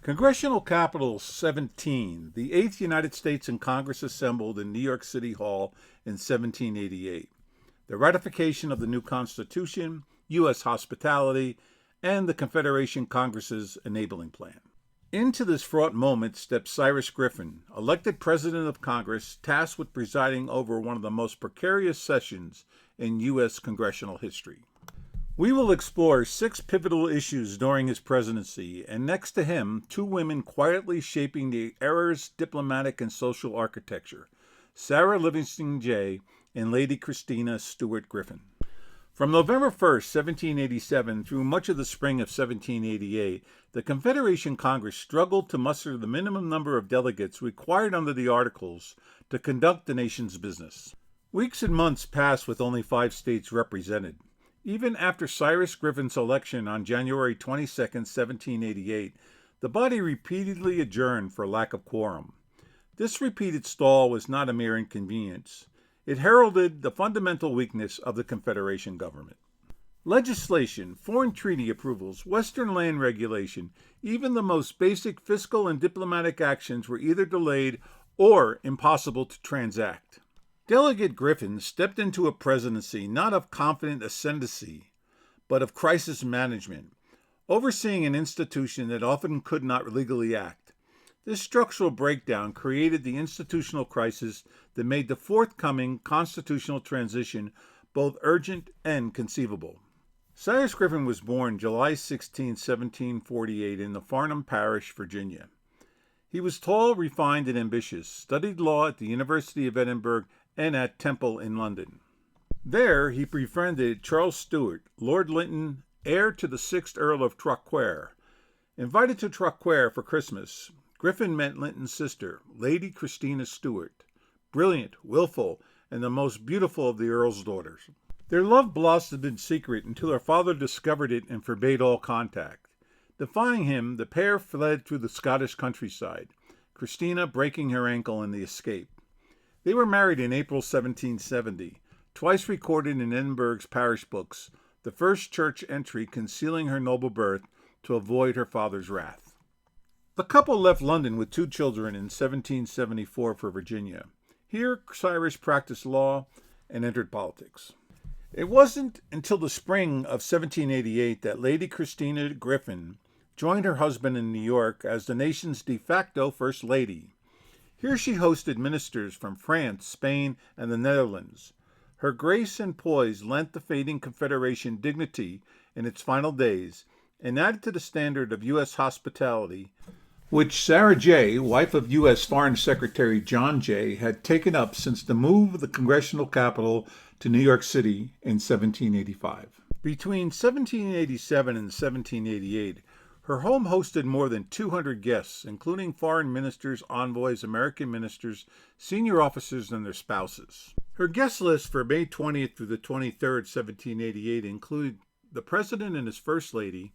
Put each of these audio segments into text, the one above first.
Congressional Capitol 17, the 8th United States in Congress assembled in New York City Hall in 1788. The ratification of the new Constitution, U.S. hospitality, and the Confederation Congress's enabling plan. Into this fraught moment stepped Cyrus Griffin, elected President of Congress, tasked with presiding over one of the most precarious sessions in U.S. congressional history. We will explore 6 pivotal issues during his presidency, and next to him, 2 women quietly shaping the era's diplomatic and social architecture, Sarah Livingston Jay and Lady Christina Stewart Griffin. From November 1st, 1787 through much of the spring of 1788, the Confederation Congress struggled to muster the minimum number of delegates required under the Articles to conduct the nation's business. Weeks and months passed with only 5 states represented. Even after Cyrus Griffin's election on January 22, 1788, the body repeatedly adjourned for lack of quorum. This repeated stall was not a mere inconvenience. It heralded the fundamental weakness of the Confederation government. Legislation, foreign treaty approvals, Western land regulation, even the most basic fiscal and diplomatic actions were either delayed or impossible to transact. Delegate Griffin stepped into a presidency not of confident ascendancy, but of crisis management, overseeing an institution that often could not legally act. This structural breakdown created the institutional crisis that made the forthcoming constitutional transition both urgent and conceivable. Cyrus Griffin was born July 16, 1748, in the Farnham Parish, Virginia. He was tall, refined, and ambitious, studied law at the University of Edinburgh and at Temple in London. There, he befriended Charles Stuart, Lord Lytton, heir to the 6th Earl of Traquair. Invited to Traquair for Christmas, Griffin met Lytton's sister, Lady Christina Stuart, brilliant, willful, and the most beautiful of the Earl's daughters. Their love blossomed in secret until her father discovered it and forbade all contact. Defying him, the pair fled through the Scottish countryside, Christina breaking her ankle in the escape. They were married in April 1770, twice recorded in Edinburgh's parish books, the first church entry concealing her noble birth to avoid her father's wrath. The couple left London with 2 children in 1774 for Virginia. Here, Cyrus practiced law and entered politics. It wasn't until the spring of 1788 that Lady Christina Griffin joined her husband in New York as the nation's de facto First Lady. Here she hosted ministers from France, Spain, and the Netherlands. Her grace and poise lent the fading Confederation dignity in its final days and added to the standard of U.S. hospitality, which Sarah Jay, wife of U.S. Foreign Secretary John Jay, had taken up since the move of the congressional capital to New York City in 1785. Between 1787 and 1788, her home hosted more than 200 guests, including foreign ministers, envoys, American ministers, senior officers, and their spouses. Her guest list for May 20th through the 23rd, 1788 included the President and his First Lady,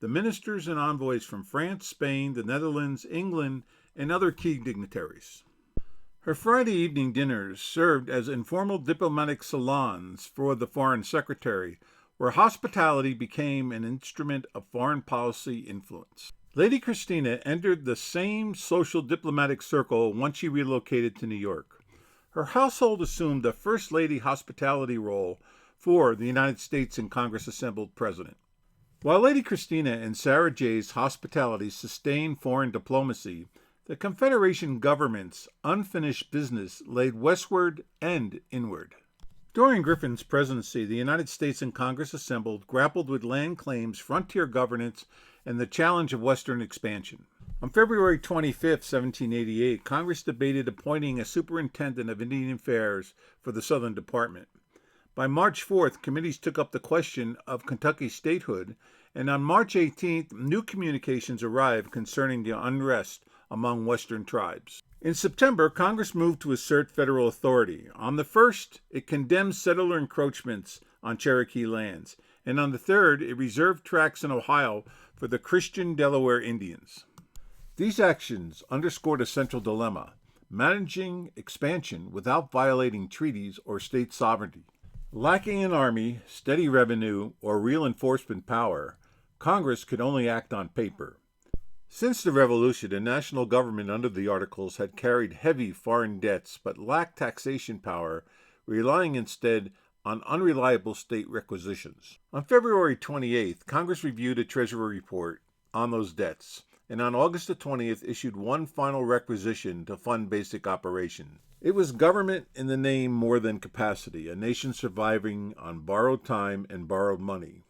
the ministers and envoys from France, Spain, the Netherlands, England, and other key dignitaries. Her Friday evening dinners served as informal diplomatic salons for the Foreign Secretary, where hospitality became an instrument of foreign policy influence. Lady Christina entered the same social diplomatic circle once she relocated to New York. Her household assumed a First Lady hospitality role for the United States in Congress assembled president. While Lady Christina and Sarah Jay's hospitality sustained foreign diplomacy, the Confederation government's unfinished business laid westward and inward. During Griffin's presidency, the United States in Congress assembled grappled with land claims, frontier governance, and the challenge of Western expansion. On February 25, 1788, Congress debated appointing a superintendent of Indian Affairs for the Southern Department. By March 4th, committees took up the question of Kentucky statehood, and on March 18th, new communications arrived concerning the unrest among Western tribes. In September, Congress moved to assert federal authority. On the 1st, it condemned settler encroachments on Cherokee lands, and on the 3rd, it reserved tracts in Ohio for the Christian Delaware Indians. These actions underscored a central dilemma: managing expansion without violating treaties or state sovereignty. Lacking an army, steady revenue, or real enforcement power, Congress could only act on paper. Since the Revolution, the national government under the Articles had carried heavy foreign debts but lacked taxation power, relying instead on unreliable state requisitions. On February 28th, Congress reviewed a Treasury report on those debts, and on August the 20th issued one final requisition to fund basic operations. It was government in the name more than capacity, a nation surviving on borrowed time and borrowed money.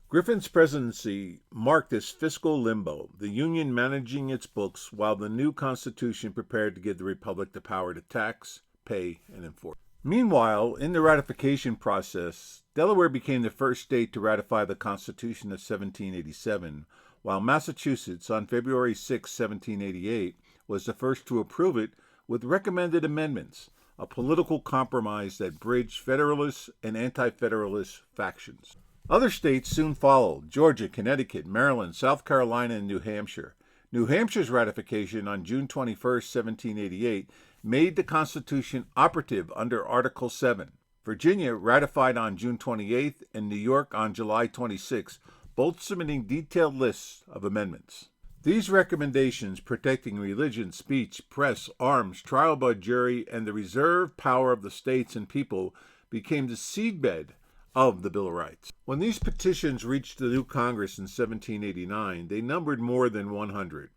Griffin's presidency marked this fiscal limbo, the Union managing its books while the new Constitution prepared to give the Republic the power to tax, pay, and enforce. Meanwhile, in the ratification process, Delaware became the first state to ratify the Constitution of 1787, while Massachusetts, on February 6, 1788, was the first to approve it with recommended amendments, a political compromise that bridged Federalist and Anti-Federalist factions. Other states soon followed: Georgia, Connecticut, Maryland, South Carolina, and New Hampshire. New Hampshire's ratification on June 21, 1788, made the Constitution operative under Article VII. Virginia ratified on June 28th and New York on July 26, both submitting detailed lists of amendments. These recommendations, protecting religion, speech, press, arms, trial by jury, and the reserved power of the states and people, became the seedbed of the Bill of Rights. When these petitions reached the new Congress in 1789, they numbered more than 100.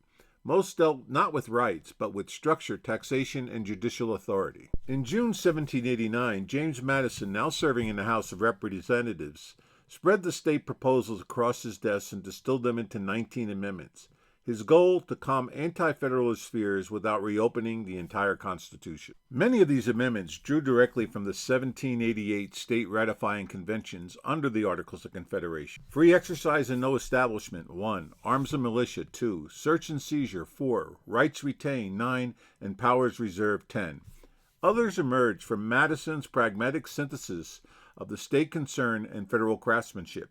Most dealt not with rights, but with structure, taxation, and judicial authority. In June 1789, James Madison, now serving in the House of Representatives, spread the state proposals across his desk and distilled them into 19 amendments. His goal, to calm anti-federalist fears without reopening the entire Constitution. Many of these amendments drew directly from the 1788 state ratifying conventions under the Articles of Confederation. Free exercise and no establishment, 1. Arms and militia, 2. Search and seizure, 4. Rights retained, 9. And powers reserved, 10. Others emerged from Madison's pragmatic synthesis of the state concern and federal craftsmanship,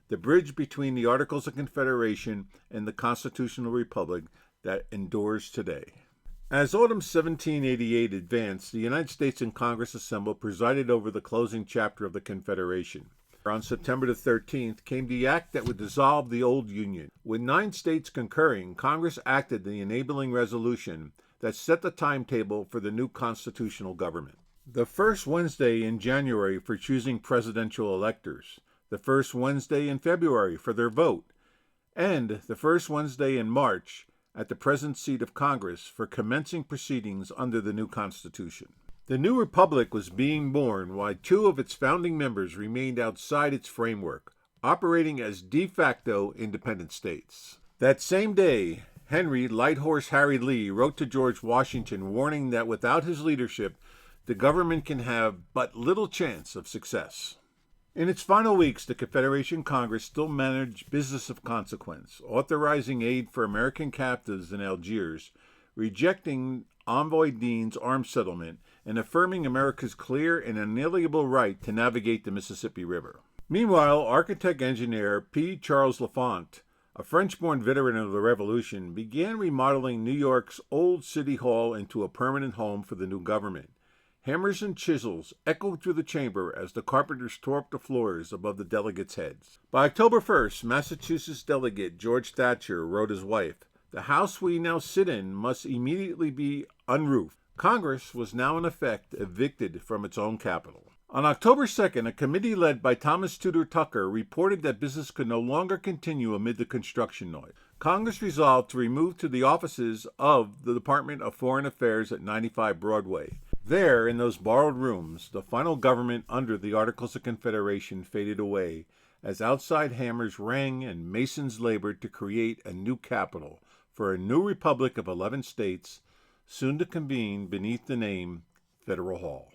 the bridge between the Articles of Confederation and the Constitutional Republic that endures today. As autumn 1788 advanced, the United States in Congress assembled presided over the closing chapter of the Confederation. On September the 13th came the act that would dissolve the old Union. With 9 states concurring, Congress acted the enabling resolution that set the timetable for the new constitutional government. The first Wednesday in January for choosing presidential electors, the first Wednesday in February for their vote, and the first Wednesday in March at the present seat of Congress for commencing proceedings under the new Constitution. The new republic was being born while 2 of its founding members remained outside its framework, operating as de facto independent states. That same day, Henry Light Horse Harry Lee wrote to George Washington warning that without his leadership, the government can have but little chance of success. In its final weeks, the Confederation Congress still managed business of consequence, authorizing aid for American captives in Algiers, rejecting Envoy Dean's arms settlement, and affirming America's clear and inalienable right to navigate the Mississippi River. Meanwhile, architect-engineer P. Charles L'Enfant, a French-born veteran of the Revolution, began remodeling New York's old City Hall into a permanent home for the new government. Hammers and chisels echoed through the chamber as the carpenters tore up the floors above the delegates' heads. By October 1st, Massachusetts delegate George Thatcher wrote his wife, "The house we now sit in must immediately be unroofed." Congress was now in effect evicted from its own capital. On October 2nd, a committee led by Thomas Tudor Tucker reported that business could no longer continue amid the construction noise. Congress resolved to remove to the offices of the Department of Foreign Affairs at 95 Broadway. There, in those borrowed rooms, the final government under the Articles of Confederation faded away as outside hammers rang and masons labored to create a new capital for a new republic of 11 states, soon to convene beneath the name Federal Hall.